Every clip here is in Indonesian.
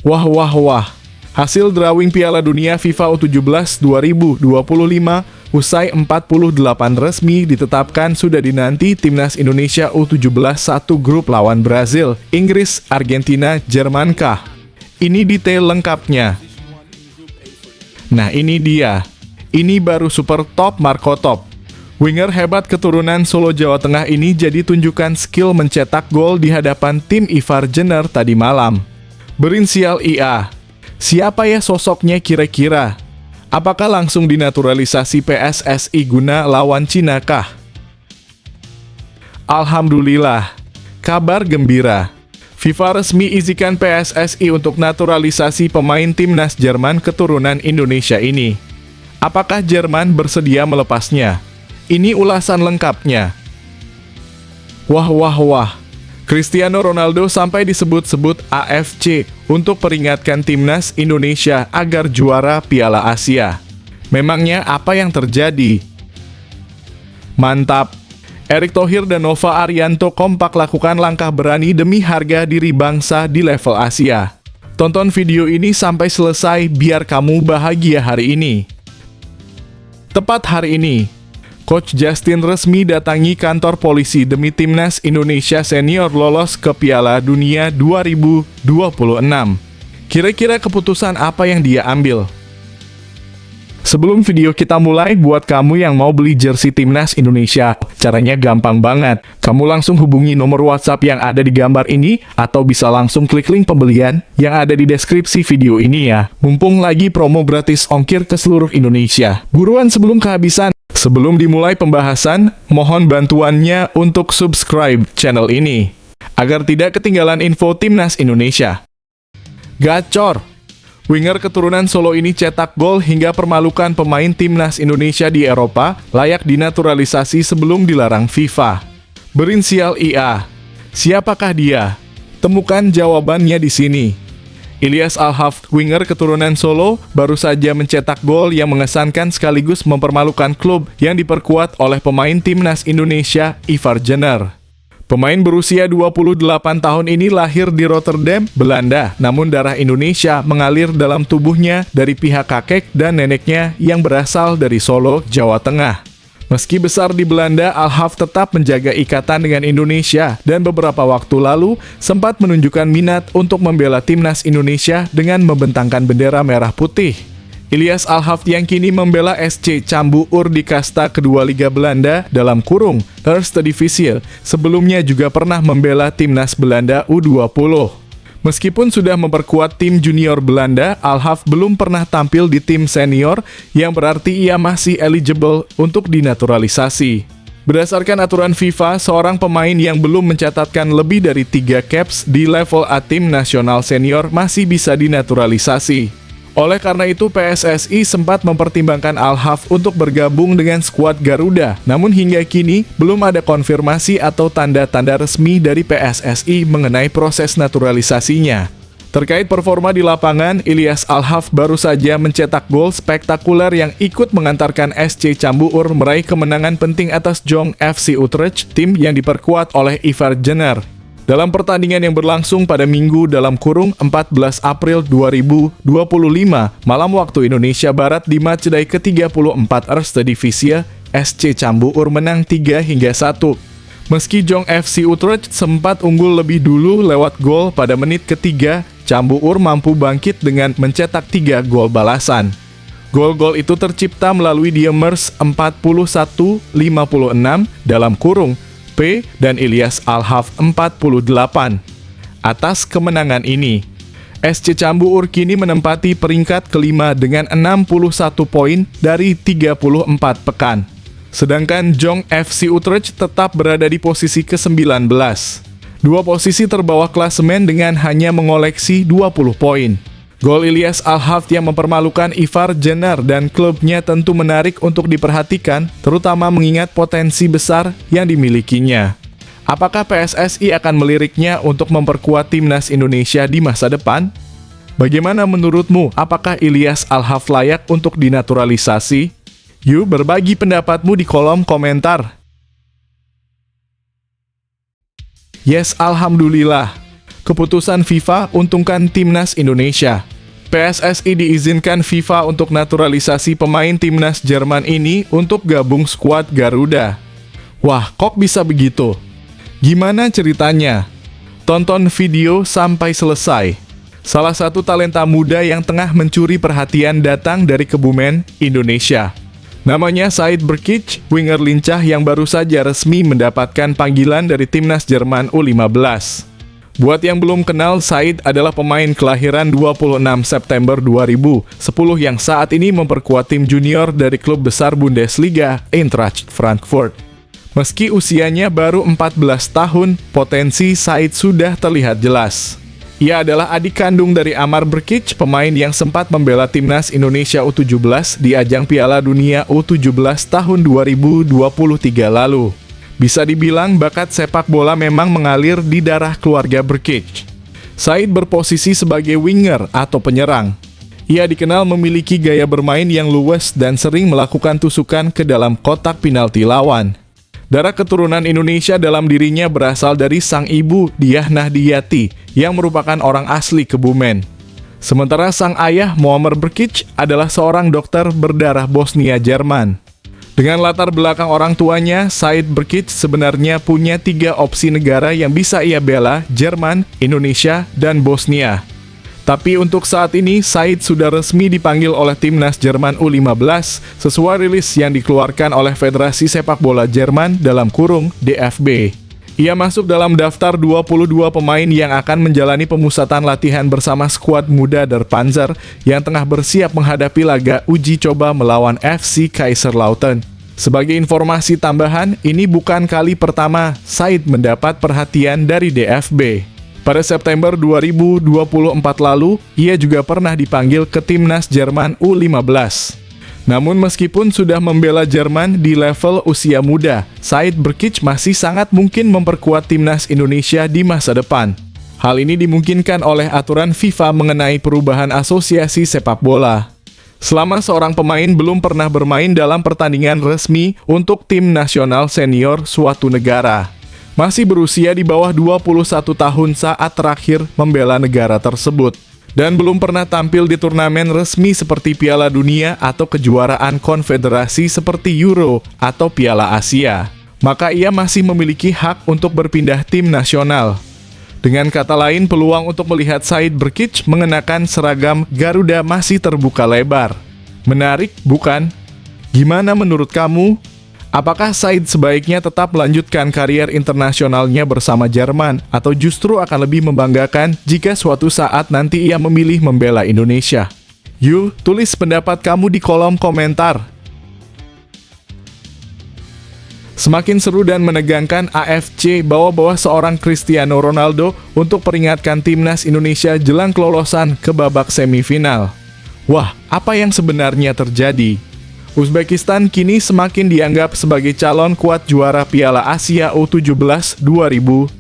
Wah wah wah, hasil drawing Piala Dunia FIFA U17 2025 usai 48 resmi ditetapkan sudah dinanti Timnas Indonesia U17 satu grup lawan Brazil, Inggris, Argentina, Jerman kah? Ini detail lengkapnya. Nah ini dia, ini baru super top Marco Top. Winger hebat keturunan Solo Jawa Tengah ini jadi tunjukkan skill mencetak gol di hadapan tim Ivar Jenner tadi malam. Berinsial IA. Siapa ya sosoknya kira-kira? Apakah langsung dinaturalisasi PSSI guna lawan Cina kah? Alhamdulillah, kabar gembira. FIFA resmi izinkan PSSI untuk naturalisasi pemain timnas Jerman keturunan Indonesia ini. Apakah Jerman bersedia melepasnya? Ini ulasan lengkapnya. Wah wah wah. Cristiano Ronaldo sampai disebut-sebut AFC untuk peringatkan timnas Indonesia agar juara Piala Asia. Memangnya apa yang terjadi? Mantap! Erick Thohir dan Nova Arianto kompak lakukan langkah berani demi harga diri bangsa di level Asia. Tonton video ini sampai selesai biar kamu bahagia hari ini. Tepat hari ini, Coach Justin resmi datangi kantor polisi demi timnas Indonesia senior lolos ke Piala Dunia 2026. Kira-kira keputusan apa yang dia ambil? Sebelum video kita mulai, buat kamu yang mau beli jersey timnas Indonesia, caranya gampang banget. Kamu langsung hubungi nomor WhatsApp yang ada di gambar ini, atau bisa langsung klik link pembelian yang ada di deskripsi video ini ya. Mumpung lagi promo gratis ongkir ke seluruh Indonesia. Buruan sebelum kehabisan. Sebelum dimulai pembahasan, mohon bantuannya untuk subscribe channel ini, agar tidak ketinggalan info timnas Indonesia. Gacor! Winger keturunan Solo ini cetak gol hingga permalukan pemain timnas Indonesia di Eropa, layak dinaturalisasi sebelum dilarang FIFA. Berinsial IA. Siapakah dia? Temukan jawabannya di sini. Ilyas Al-Hafd, winger keturunan Solo, baru saja mencetak gol yang mengesankan sekaligus mempermalukan klub yang diperkuat oleh pemain timnas Indonesia, Ivar Jenner. Pemain berusia 28 tahun ini lahir di Rotterdam, Belanda, namun darah Indonesia mengalir dalam tubuhnya dari pihak kakek dan neneknya yang berasal dari Solo, Jawa Tengah. Meski besar di Belanda, Al-Hafd tetap menjaga ikatan dengan Indonesia dan beberapa waktu lalu sempat menunjukkan minat untuk membela timnas Indonesia dengan membentangkan bendera merah putih. Ilyas Al-Hafd yang kini membela SC Cambuur di kasta kedua Liga Belanda dalam kurung Eerste Divisie, sebelumnya juga pernah membela timnas Belanda U20. Meskipun sudah memperkuat tim junior Belanda, Al-Hafd belum pernah tampil di tim senior, yang berarti ia masih eligible untuk dinaturalisasi. Berdasarkan aturan FIFA, seorang pemain yang belum mencatatkan lebih dari 3 caps di level A tim nasional senior masih bisa dinaturalisasi. Oleh karena itu, PSSI sempat mempertimbangkan Al-Hafd untuk bergabung dengan skuad Garuda, namun hingga kini belum ada konfirmasi atau tanda-tanda resmi dari PSSI mengenai proses naturalisasinya. Terkait performa di lapangan, Ilyas Al-Hafd baru saja mencetak gol spektakuler yang ikut mengantarkan SC Cambuur meraih kemenangan penting atas Jong FC Utrecht, tim yang diperkuat oleh Ivar Jenner. Dalam pertandingan yang berlangsung pada Minggu dalam kurung 14 April 2025, malam waktu Indonesia Barat di matchday ke-34 Eerste Divisie, SC Cambuur menang 3-1. Meski Jong FC Utrecht sempat unggul lebih dulu lewat gol pada menit ketiga, Cambuur mampu bangkit dengan mencetak 3 gol balasan. Gol-gol itu tercipta melalui Diemers 41-56 dalam kurung P dan Ilyas Al-Hafd 48. Atas kemenangan ini, SC Cambuur kini menempati peringkat kelima dengan 61 poin dari 34 pekan. Sedangkan Jong FC Utrecht tetap berada di posisi ke-19. Dua posisi terbawah klasemen dengan hanya mengoleksi 20 poin. Gol Ilyas Al-Hafd yang mempermalukan Ivar Jenner dan klubnya tentu menarik untuk diperhatikan, terutama mengingat potensi besar yang dimilikinya. Apakah PSSI akan meliriknya untuk memperkuat timnas Indonesia di masa depan? Bagaimana menurutmu, apakah Ilyas Al-Hafd layak untuk dinaturalisasi? Yuk berbagi pendapatmu di kolom komentar. Yes, alhamdulillah. Keputusan FIFA untungkan timnas Indonesia. PSSI diizinkan FIFA untuk naturalisasi pemain timnas Jerman ini untuk gabung skuad Garuda. Wah, kok bisa begitu? Gimana ceritanya? Tonton video sampai selesai. Salah satu talenta muda yang tengah mencuri perhatian datang dari Kebumen, Indonesia. Namanya Said Brkic, winger lincah yang baru saja resmi mendapatkan panggilan dari timnas Jerman U15. Buat yang belum kenal, Said adalah pemain kelahiran 26 September 2010 yang saat ini memperkuat tim junior dari klub besar Bundesliga, Eintracht Frankfurt. Meski usianya baru 14 tahun, potensi Said sudah terlihat jelas. Ia adalah adik kandung dari Amar Brkic, pemain yang sempat membela timnas Indonesia U17 di ajang Piala Dunia U17 tahun 2023 lalu. Bisa dibilang bakat sepak bola memang mengalir di darah keluarga Brkic. Said berposisi sebagai winger atau penyerang. Ia dikenal memiliki gaya bermain yang luwes dan sering melakukan tusukan ke dalam kotak penalti lawan. Darah keturunan Indonesia dalam dirinya berasal dari sang ibu, Diah Nahdiyati, yang merupakan orang asli Kebumen. Sementara sang ayah, Muammar Brkic, adalah seorang dokter berdarah Bosnia Jerman. Dengan latar belakang orang tuanya, Said Brkic sebenarnya punya 3 opsi negara yang bisa ia bela, Jerman, Indonesia, dan Bosnia. Tapi untuk saat ini, Said sudah resmi dipanggil oleh timnas Jerman U15 sesuai rilis yang dikeluarkan oleh Federasi Sepak Bola Jerman dalam kurung DFB. Ia masuk dalam daftar 22 pemain yang akan menjalani pemusatan latihan bersama skuad muda Der Panzer yang tengah bersiap menghadapi laga uji coba melawan FC Kaiserslautern. Sebagai informasi tambahan, ini bukan kali pertama Said mendapat perhatian dari DFB. Pada September 2024 lalu, ia juga pernah dipanggil ke timnas Jerman U15. Namun meskipun sudah membela Jerman di level usia muda, Said Brkic masih sangat mungkin memperkuat timnas Indonesia di masa depan. Hal ini dimungkinkan oleh aturan FIFA mengenai perubahan asosiasi sepak bola. Selama seorang pemain belum pernah bermain dalam pertandingan resmi untuk tim nasional senior suatu negara, masih berusia di bawah 21 tahun saat terakhir membela negara tersebut, dan belum pernah tampil di turnamen resmi seperti Piala Dunia atau kejuaraan konfederasi seperti Euro atau Piala Asia, maka ia masih memiliki hak untuk berpindah tim nasional. Dengan kata lain, peluang untuk melihat Said Brkic mengenakan seragam Garuda masih terbuka lebar. Menarik, bukan? Gimana menurut kamu? Apakah Said sebaiknya tetap melanjutkan karier internasionalnya bersama Jerman atau justru akan lebih membanggakan jika suatu saat nanti ia memilih membela Indonesia? Yuk, tulis pendapat kamu di kolom komentar. Semakin seru dan menegangkan AFC bawa-bawa seorang Cristiano Ronaldo untuk peringatkan timnas Indonesia jelang kelolosan ke babak semifinal. Wah, apa yang sebenarnya terjadi? Uzbekistan kini semakin dianggap sebagai calon kuat juara Piala Asia U17 2025.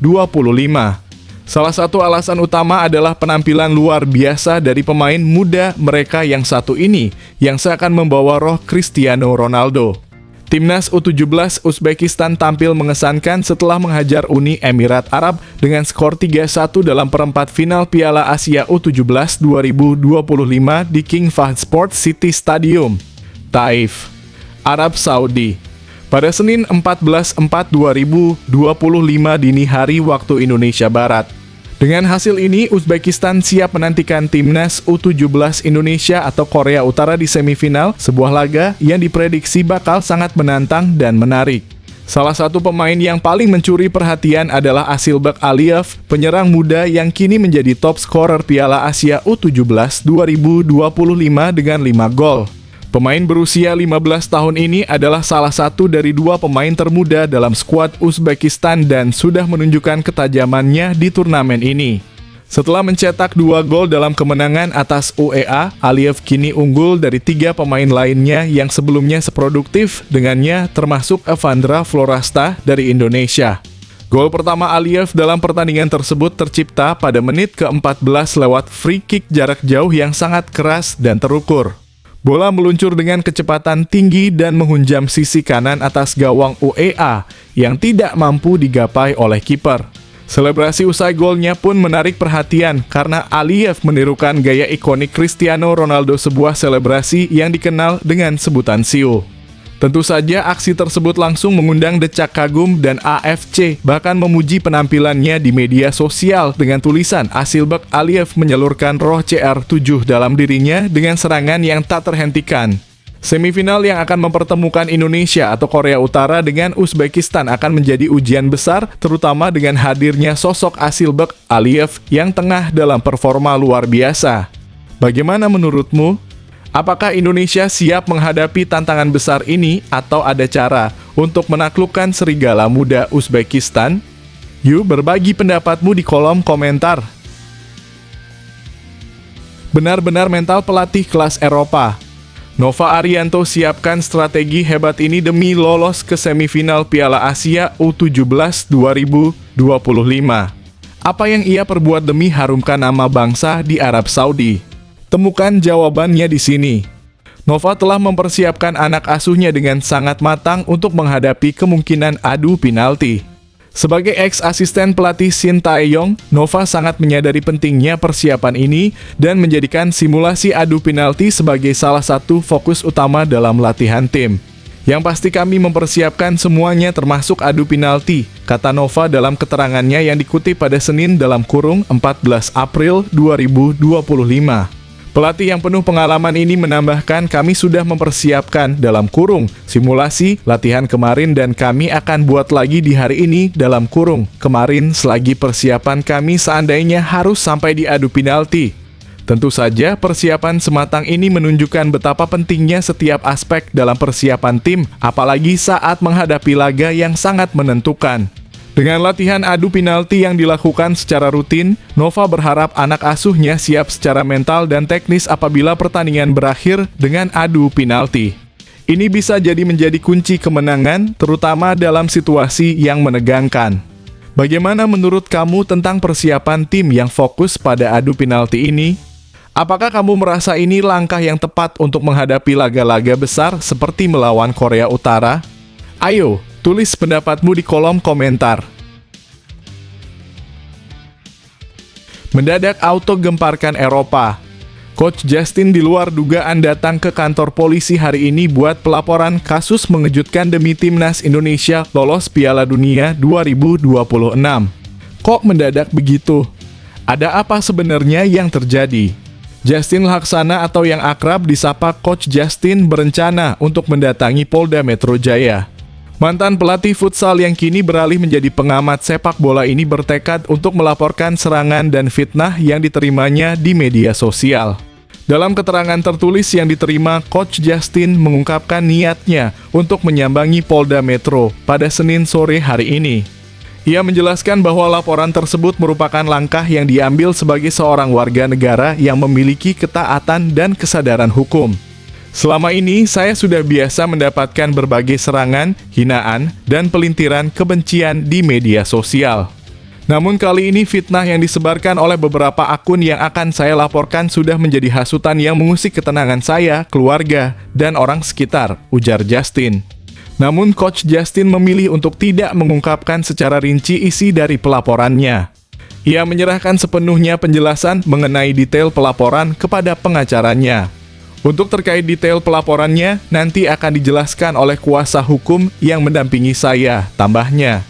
Salah satu alasan utama adalah penampilan luar biasa dari pemain muda mereka yang satu ini, yang seakan membawa roh Cristiano Ronaldo. Timnas U17 Uzbekistan tampil mengesankan setelah menghajar Uni Emirat Arab dengan skor 3-1 dalam perempat final Piala Asia U17 2025 di King Fahd Sports City Stadium, Taif, Arab Saudi, pada Senin 14/4/2025 dini hari waktu Indonesia Barat. Dengan hasil ini, Uzbekistan siap menantikan timnas U17 Indonesia atau Korea Utara di semifinal, sebuah laga yang diprediksi bakal sangat menantang dan menarik. Salah satu pemain yang paling mencuri perhatian adalah Asilbek Aliyev, penyerang muda yang kini menjadi top scorer Piala Asia U17 2025 dengan 5 gol. Pemain berusia 15 tahun ini adalah salah satu dari 2 pemain termuda dalam skuad Uzbekistan dan sudah menunjukkan ketajamannya di turnamen ini. Setelah mencetak 2 gol dalam kemenangan atas UEA, Aliyev kini unggul dari 3 pemain lainnya yang sebelumnya seproduktif dengannya, termasuk Evandra Florasta dari Indonesia. Gol pertama Aliyev dalam pertandingan tersebut tercipta pada menit ke-14 lewat free kick jarak jauh yang sangat keras dan terukur. Bola meluncur dengan kecepatan tinggi dan menghunjam sisi kanan atas gawang UEA yang tidak mampu digapai oleh kiper. Selebrasi usai golnya pun menarik perhatian karena Aliyev menirukan gaya ikonik Cristiano Ronaldo, sebuah selebrasi yang dikenal dengan sebutan siu. Tentu saja aksi tersebut langsung mengundang decak kagum dan AFC bahkan memuji penampilannya di media sosial dengan tulisan Asilbek Aliyev menyalurkan roh CR7 dalam dirinya dengan serangan yang tak terhentikan. Semifinal yang akan mempertemukan Indonesia atau Korea Utara dengan Uzbekistan akan menjadi ujian besar, terutama dengan hadirnya sosok Asilbek Aliyev yang tengah dalam performa luar biasa. Bagaimana menurutmu? Apakah Indonesia siap menghadapi tantangan besar ini atau ada cara untuk menaklukkan serigala muda Uzbekistan? Yuk berbagi pendapatmu di kolom komentar. Benar-benar mental pelatih kelas Eropa. Nova Arianto siapkan strategi hebat ini demi lolos ke semifinal Piala Asia U17 2025. Apa yang ia perbuat demi harumkan nama bangsa di Arab Saudi? Temukan jawabannya di sini. Nova telah mempersiapkan anak asuhnya dengan sangat matang untuk menghadapi kemungkinan adu penalti. Sebagai ex-asisten pelatih Shin Tae-yong, Nova sangat menyadari pentingnya persiapan ini dan menjadikan simulasi adu penalti sebagai salah satu fokus utama dalam latihan tim. Yang pasti kami mempersiapkan semuanya termasuk adu penalti, kata Nova dalam keterangannya yang dikutip pada Senin dalam kurung 14 April 2025. Pelatih yang penuh pengalaman ini menambahkan, kami sudah mempersiapkan dalam kurung simulasi latihan kemarin dan kami akan buat lagi di hari ini dalam kurung kemarin selagi persiapan kami seandainya harus sampai di adu penalti. Tentu saja persiapan sematang ini menunjukkan betapa pentingnya setiap aspek dalam persiapan tim, apalagi saat menghadapi laga yang sangat menentukan. Dengan latihan adu penalti yang dilakukan secara rutin, Nova berharap anak asuhnya siap secara mental dan teknis apabila pertandingan berakhir dengan adu penalti. Ini bisa menjadi kunci kemenangan, terutama dalam situasi yang menegangkan. Bagaimana menurut kamu tentang persiapan tim yang fokus pada adu penalti ini? Apakah kamu merasa ini langkah yang tepat untuk menghadapi laga-laga besar seperti melawan Korea Utara? Ayo, tulis pendapatmu di kolom komentar. Mendadak auto gemparkan Eropa. Coach Justin di luar dugaan datang ke kantor polisi hari ini buat pelaporan kasus mengejutkan demi timnas Indonesia lolos Piala Dunia 2026. Kok mendadak begitu? Ada apa sebenarnya yang terjadi? Justin Laksana atau yang akrab disapa Coach Justin berencana untuk mendatangi Polda Metro Jaya. Mantan pelatih futsal yang kini beralih menjadi pengamat sepak bola ini bertekad untuk melaporkan serangan dan fitnah yang diterimanya di media sosial. Dalam keterangan tertulis yang diterima, Coach Justin mengungkapkan niatnya untuk menyambangi Polda Metro pada Senin sore hari ini. Ia menjelaskan bahwa laporan tersebut merupakan langkah yang diambil sebagai seorang warga negara yang memiliki ketaatan dan kesadaran hukum. Selama ini, saya sudah biasa mendapatkan berbagai serangan, hinaan, dan pelintiran kebencian di media sosial. Namun kali ini fitnah yang disebarkan oleh beberapa akun yang akan saya laporkan sudah menjadi hasutan yang mengusik ketenangan saya, keluarga, dan orang sekitar, ujar Justin. Namun Coach Justin memilih untuk tidak mengungkapkan secara rinci isi dari pelaporannya. Ia menyerahkan sepenuhnya penjelasan mengenai detail pelaporan kepada pengacaranya. Untuk terkait detail pelaporannya, nanti akan dijelaskan oleh kuasa hukum yang mendampingi saya, tambahnya.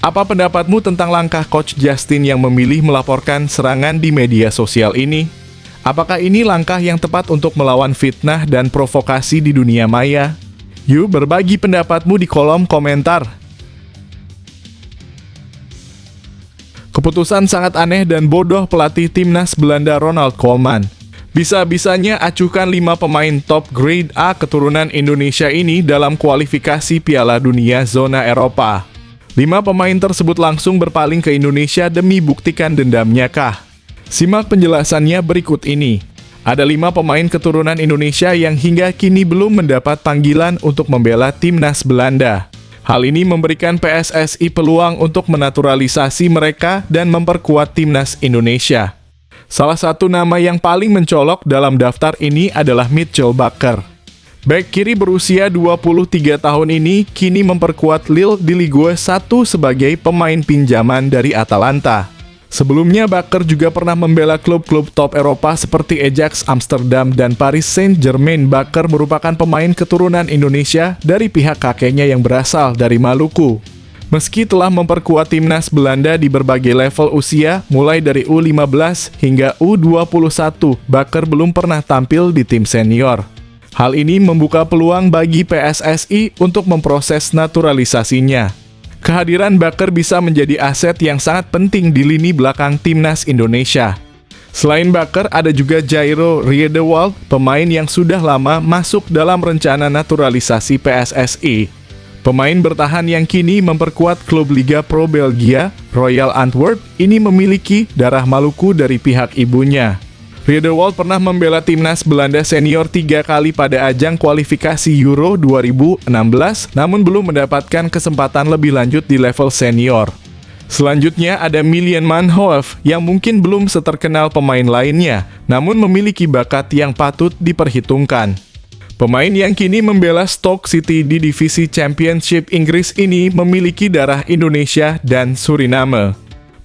Apa pendapatmu tentang langkah Coach Justin yang memilih melaporkan serangan di media sosial ini? Apakah ini langkah yang tepat untuk melawan fitnah dan provokasi di dunia maya? Yuk berbagi pendapatmu di kolom komentar. Keputusan sangat aneh dan bodoh pelatih timnas Belanda Ronald Koeman. Bisa-bisanya acuhkan 5 pemain top grade A keturunan Indonesia ini dalam kualifikasi Piala Dunia zona Eropa. 5 pemain tersebut langsung berpaling ke Indonesia demi buktikan dendamnya kah? Simak penjelasannya berikut ini. Ada 5 pemain keturunan Indonesia yang hingga kini belum mendapat panggilan untuk membela timnas Belanda. Hal ini memberikan PSSI peluang untuk menaturalisasi mereka dan memperkuat timnas Indonesia. Salah satu nama yang paling mencolok dalam daftar ini adalah Mitchell Bakker. Bek kiri berusia 23 tahun ini kini memperkuat Lille di Ligue 1 sebagai pemain pinjaman dari Atalanta. Sebelumnya, Bakker juga pernah membela klub-klub top Eropa seperti Ajax Amsterdam dan Paris Saint-Germain. Bakker merupakan pemain keturunan Indonesia dari pihak kakeknya yang berasal dari Maluku. Meski telah memperkuat timnas Belanda di berbagai level usia, mulai dari U15 hingga U21, Bakker belum pernah tampil di tim senior. Hal ini membuka peluang bagi PSSI untuk memproses naturalisasinya. Kehadiran Bakker bisa menjadi aset yang sangat penting di lini belakang timnas Indonesia. Selain Bakker, ada juga Jairo Riedewald, pemain yang sudah lama masuk dalam rencana naturalisasi PSSI. Pemain bertahan yang kini memperkuat klub Liga Pro Belgia, Royal Antwerp, ini memiliki darah Maluku dari pihak ibunya. Riedewald pernah membela timnas Belanda senior 3 kali pada ajang kualifikasi Euro 2016, namun belum mendapatkan kesempatan lebih lanjut di level senior. Selanjutnya ada Milan Manhoef yang mungkin belum seterkenal pemain lainnya, namun memiliki bakat yang patut diperhitungkan. Pemain yang kini membela Stoke City di divisi Championship Inggris ini memiliki darah Indonesia dan Suriname.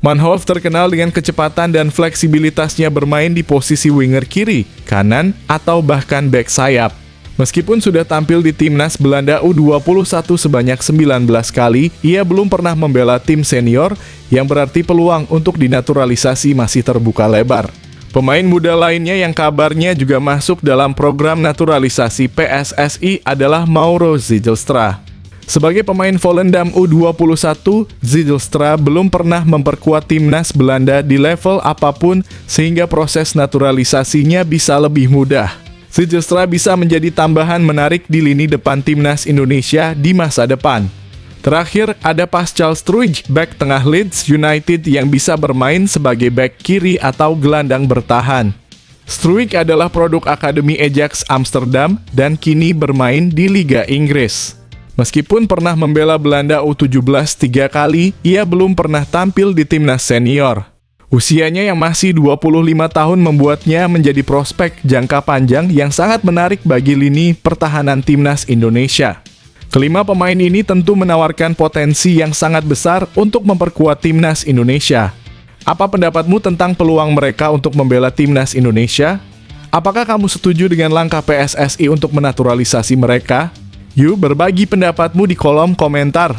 Manhoef terkenal dengan kecepatan dan fleksibilitasnya bermain di posisi winger kiri, kanan, atau bahkan bek sayap. Meskipun sudah tampil di timnas Belanda U21 sebanyak 19 kali, ia belum pernah membela tim senior, yang berarti peluang untuk dinaturalisasi masih terbuka lebar. Pemain muda lainnya yang kabarnya juga masuk dalam program naturalisasi PSSI adalah Mauro Zijlstra. Sebagai pemain Volendam U21, Zijlstra belum pernah memperkuat timnas Belanda di level apapun sehingga proses naturalisasinya bisa lebih mudah. Zijlstra bisa menjadi tambahan menarik di lini depan timnas Indonesia di masa depan. Terakhir, ada Pascal Struij, bek tengah Leeds United yang bisa bermain sebagai bek kiri atau gelandang bertahan. Struij adalah produk Akademi Ajax Amsterdam dan kini bermain di Liga Inggris. Meskipun pernah membela Belanda U17 3 kali, ia belum pernah tampil di timnas senior. Usianya yang masih 25 tahun membuatnya menjadi prospek jangka panjang yang sangat menarik bagi lini pertahanan timnas Indonesia. Kelima pemain ini tentu menawarkan potensi yang sangat besar untuk memperkuat timnas Indonesia. Apa pendapatmu tentang peluang mereka untuk membela timnas Indonesia? Apakah kamu setuju dengan langkah PSSI untuk menaturalisasi mereka? Yuk berbagi pendapatmu di kolom komentar.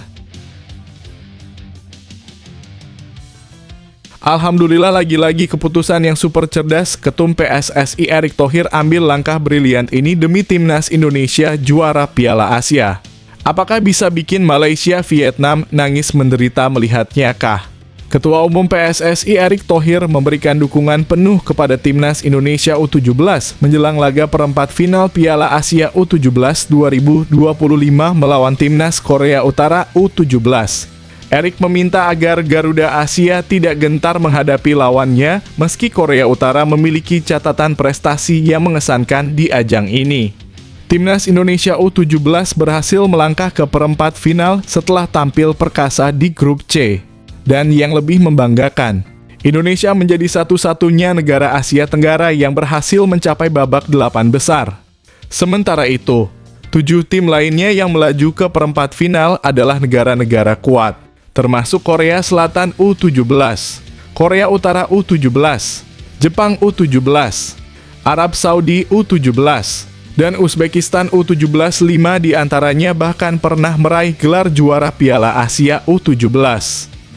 Alhamdulillah, lagi-lagi keputusan yang super cerdas. Ketum PSSI Erick Thohir ambil langkah brilian ini demi timnas Indonesia juara Piala Asia. Apakah bisa bikin Malaysia, Vietnam nangis menderita melihatnya kah? Ketua Umum PSSI Erick Thohir memberikan dukungan penuh kepada timnas Indonesia U17 menjelang laga perempat final Piala Asia U17 2025 melawan timnas Korea Utara U17. Erick meminta agar Garuda Asia tidak gentar menghadapi lawannya meski Korea Utara memiliki catatan prestasi yang mengesankan di ajang ini. Timnas Indonesia U17 berhasil melangkah ke perempat final setelah tampil perkasa di grup C. Dan yang lebih membanggakan, Indonesia menjadi satu-satunya negara Asia Tenggara yang berhasil mencapai babak 8 besar. Sementara itu, 7 tim lainnya yang melaju ke perempat final adalah negara-negara kuat, termasuk Korea Selatan U17, Korea Utara U17, Jepang U17, Arab Saudi U17, dan Uzbekistan U17. 5 diantaranya bahkan pernah meraih gelar juara Piala Asia U17.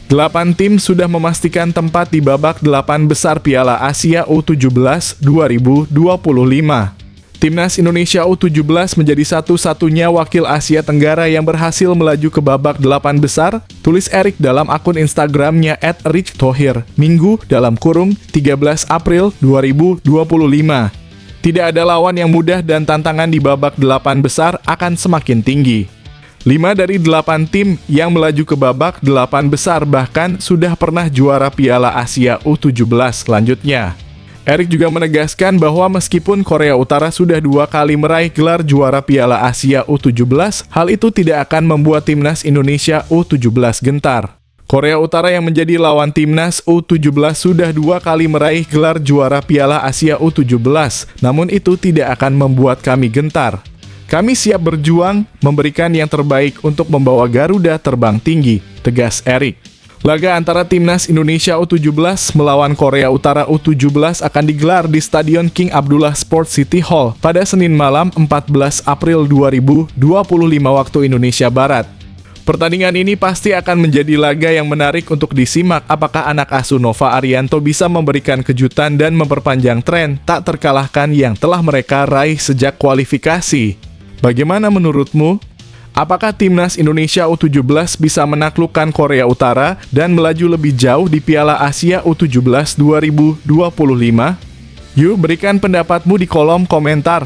8 tim sudah memastikan tempat di babak 8 besar Piala Asia U17 2025. Timnas Indonesia U17 menjadi satu-satunya wakil Asia Tenggara yang berhasil melaju ke babak 8 besar, tulis Erick dalam akun Instagramnya @RichThohir, Minggu (13 April 2025). Tidak ada lawan yang mudah dan tantangan di babak 8 besar akan semakin tinggi. 5 dari 8 tim yang melaju ke babak 8 besar bahkan sudah pernah juara Piala Asia U17 selanjutnya. Erick juga menegaskan bahwa meskipun Korea Utara sudah 2 kali meraih gelar juara Piala Asia U17, hal itu tidak akan membuat timnas Indonesia U17 gentar. Korea Utara yang menjadi lawan timnas U17 sudah 2 kali meraih gelar juara Piala Asia U17, namun itu tidak akan membuat kami gentar. Kami siap berjuang, memberikan yang terbaik untuk membawa Garuda terbang tinggi, tegas Erik. Laga antara Timnas Indonesia U17 melawan Korea Utara U17 akan digelar di Stadion King Abdullah Sports City Hall pada Senin malam 14 April 2025 waktu Indonesia Barat. Pertandingan ini pasti akan menjadi laga yang menarik untuk disimak apakah anak asuh Nova Arianto bisa memberikan kejutan dan memperpanjang tren tak terkalahkan yang telah mereka raih sejak kualifikasi. Bagaimana menurutmu? Apakah Timnas Indonesia U17 bisa menaklukkan Korea Utara dan melaju lebih jauh di Piala Asia U17 2025? Yuk berikan pendapatmu di kolom komentar.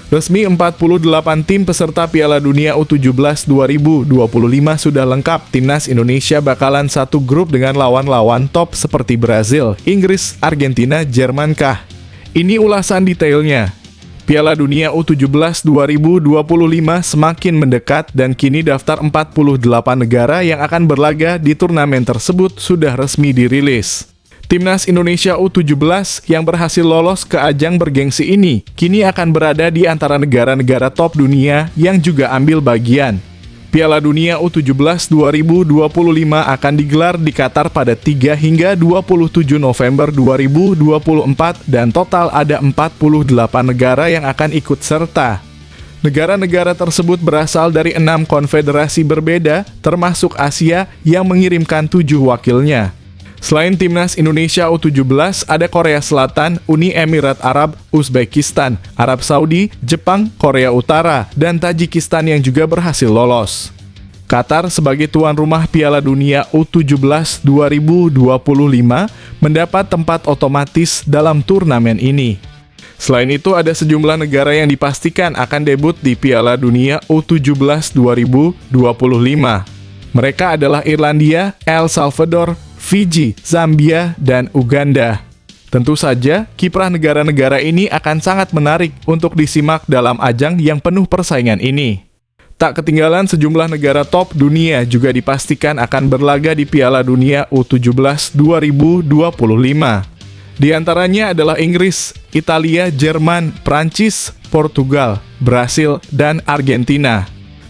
Resmi 48 tim peserta Piala Dunia U17 2025 sudah lengkap. Timnas Indonesia bakalan satu grup dengan lawan-lawan top seperti Brazil, Inggris, Argentina, Jerman kah? Ini ulasan detailnya. Piala Dunia U17 2025 semakin mendekat dan kini daftar 48 negara yang akan berlaga di turnamen tersebut sudah resmi dirilis. Timnas Indonesia U17 yang berhasil lolos ke ajang bergengsi ini kini akan berada di antara negara-negara top dunia yang juga ambil bagian. Piala Dunia U17 2025 akan digelar di Qatar pada 3 hingga 27 November 2024 dan total ada 48 negara yang akan ikut serta. Negara-negara tersebut berasal dari 6 konfederasi berbeda, termasuk Asia yang mengirimkan 7 wakilnya. Selain Timnas Indonesia U17, ada Korea Selatan, Uni Emirat Arab, Uzbekistan, Arab Saudi, Jepang, Korea Utara, dan Tajikistan yang juga berhasil lolos. Qatar sebagai tuan rumah Piala Dunia U17 2025 mendapat tempat otomatis dalam turnamen ini. Selain itu, ada sejumlah negara yang dipastikan akan debut di Piala Dunia U17 2025. Mereka adalah Irlandia, El Salvador, Fiji, Zambia, dan Uganda. Tentu saja, kiprah negara-negara ini akan sangat menarik untuk disimak dalam ajang yang penuh persaingan ini. Tak ketinggalan sejumlah negara top dunia juga dipastikan akan berlaga di Piala Dunia U17 2025. Di antaranya adalah Inggris, Italia, Jerman, Prancis, Portugal, Brasil, dan Argentina.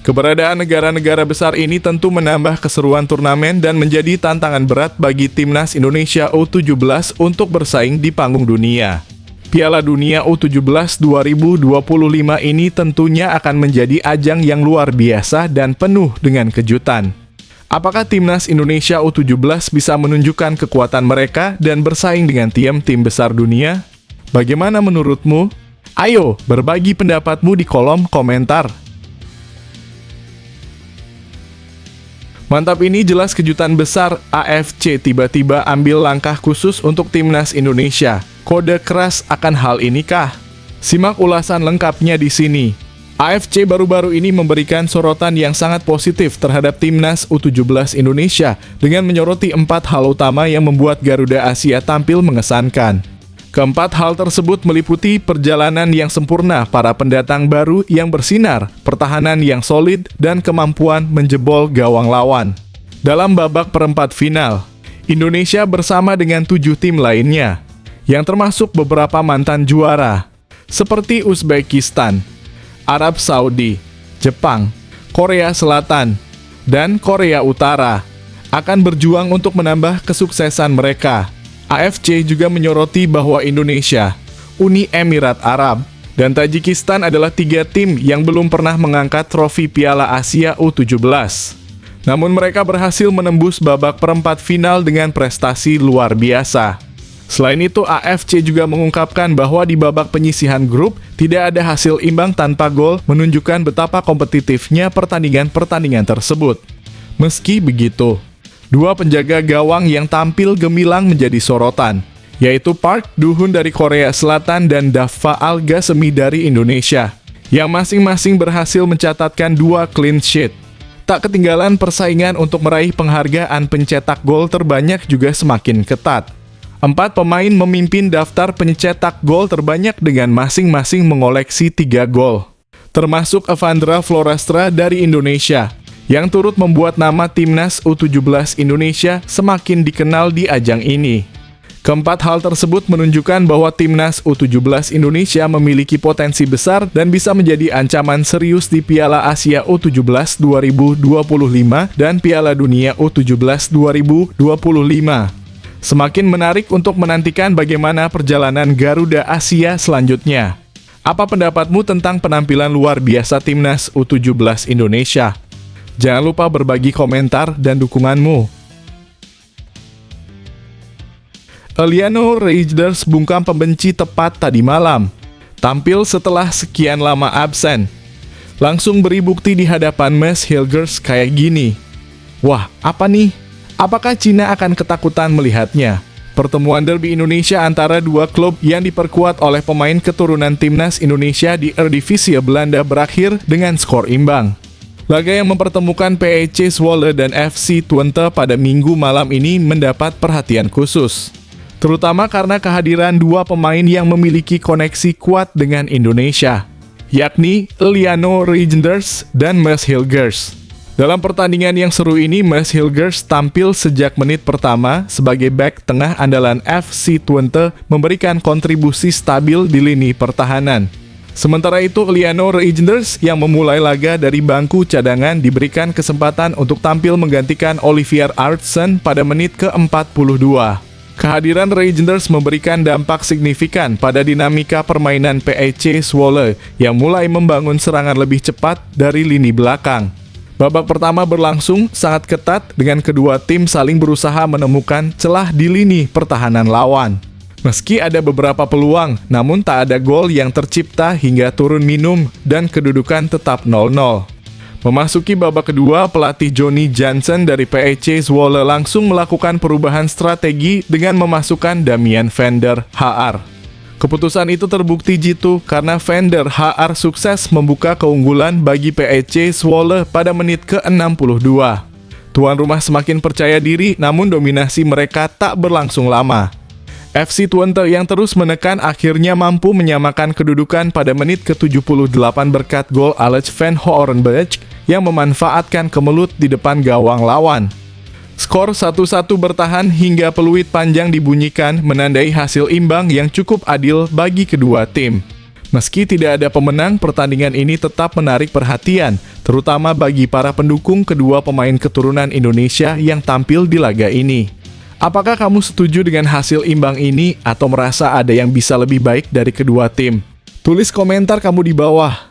Keberadaan negara-negara besar ini tentu menambah keseruan turnamen dan menjadi tantangan berat bagi Timnas Indonesia U17 untuk bersaing di panggung dunia. Piala Dunia U17 2025 ini tentunya akan menjadi ajang yang luar biasa dan penuh dengan kejutan. Apakah Timnas Indonesia U17 bisa menunjukkan kekuatan mereka dan bersaing dengan tim-tim besar dunia? Bagaimana menurutmu? Ayo, berbagi pendapatmu di kolom komentar. Mantap, ini jelas kejutan besar. AFC tiba-tiba ambil langkah khusus untuk Timnas Indonesia. Kode keras akan hal ini kah? Simak ulasan lengkapnya di sini. AFC baru-baru ini memberikan sorotan yang sangat positif terhadap Timnas U17 Indonesia dengan menyoroti 4 hal utama yang membuat Garuda Asia tampil mengesankan. Keempat hal tersebut meliputi perjalanan yang sempurna para pendatang baru yang bersinar, pertahanan yang solid, dan kemampuan menjebol gawang lawan. Dalam babak perempat final, Indonesia bersama dengan 7 tim lainnya, yang termasuk beberapa mantan juara, seperti Uzbekistan, Arab Saudi, Jepang, Korea Selatan, dan Korea Utara, akan berjuang untuk menambah kesuksesan mereka. AFC juga menyoroti bahwa Indonesia, Uni Emirat Arab, dan Tajikistan adalah 3 tim yang belum pernah mengangkat trofi Piala Asia U17. Namun mereka berhasil menembus babak perempat final dengan prestasi luar biasa. Selain itu, AFC juga mengungkapkan bahwa di babak penyisihan grup, tidak ada hasil imbang tanpa gol, menunjukkan betapa kompetitifnya pertandingan-pertandingan tersebut. Meski begitu, 2 penjaga gawang yang tampil gemilang menjadi sorotan, yaitu Park Do-hun dari Korea Selatan dan Dava Al-Ghasemi dari Indonesia, yang masing-masing berhasil mencatatkan 2 clean sheet. Tak ketinggalan persaingan untuk meraih penghargaan pencetak gol terbanyak juga semakin ketat. 4 pemain memimpin daftar pencetak gol terbanyak dengan masing-masing mengoleksi 3 gol, termasuk Evandra Florastra dari Indonesia, yang turut membuat nama Timnas U17 Indonesia semakin dikenal di ajang ini. Keempat hal tersebut menunjukkan bahwa timnas U17 Indonesia memiliki potensi besar dan bisa menjadi ancaman serius di Piala Asia U17 2025 dan Piala Dunia U17 2025. Semakin menarik untuk menantikan bagaimana perjalanan Garuda Asia selanjutnya. Apa pendapatmu tentang penampilan luar biasa timnas U17 Indonesia? Jangan lupa berbagi komentar dan dukunganmu. Eliano Reijnders bungkam pembenci tepat tadi malam. Tampil setelah sekian lama absen. Langsung beri bukti di hadapan Mads Hilgers kayak gini. Wah, apa nih? Apakah Cina akan ketakutan melihatnya? Pertemuan derby Indonesia antara dua klub yang diperkuat oleh pemain keturunan timnas Indonesia di Eredivisie Belanda berakhir dengan skor imbang. Laga yang mempertemukan PEC Zwolle dan FC Twente pada Minggu malam ini mendapat perhatian khusus. Terutama karena kehadiran dua pemain yang memiliki koneksi kuat dengan Indonesia, yakni Eliano Reijnders dan Mads Hilgers. Dalam pertandingan yang seru ini, Mads Hilgers tampil sejak menit pertama sebagai bek tengah andalan FC Twente, memberikan kontribusi stabil di lini pertahanan. Sementara itu, Eliano Reijnders yang memulai laga dari bangku cadangan diberikan kesempatan untuk tampil menggantikan Olivier Artsen pada menit ke-42. Kehadiran Reijnders memberikan dampak signifikan pada dinamika permainan PEC Zwolle yang mulai membangun serangan lebih cepat dari lini belakang. Babak pertama berlangsung sangat ketat dengan kedua tim saling berusaha menemukan celah di lini pertahanan lawan. Meski ada beberapa peluang, namun tak ada gol yang tercipta hingga turun minum dan kedudukan tetap 0-0. Memasuki babak kedua, pelatih Johnny Jansen dari PEC Zwolle langsung melakukan perubahan strategi dengan memasukkan Damian van der Haar. Keputusan itu terbukti jitu karena van der Haar sukses membuka keunggulan bagi PEC Zwolle pada menit ke-62. Tuan rumah semakin percaya diri, namun dominasi mereka tak berlangsung lama. FC Twente yang terus menekan akhirnya mampu menyamakan kedudukan pada menit ke-78 berkat gol Alex van Horenberg yang memanfaatkan kemelut di depan gawang lawan. Skor 1-1 bertahan hingga peluit panjang dibunyikan menandai hasil imbang yang cukup adil bagi kedua tim. Meski tidak ada pemenang, pertandingan ini tetap menarik perhatian, terutama bagi para pendukung kedua pemain keturunan Indonesia yang tampil di laga ini. Apakah kamu setuju dengan hasil imbang ini atau merasa ada yang bisa lebih baik dari kedua tim? Tulis komentar kamu di bawah.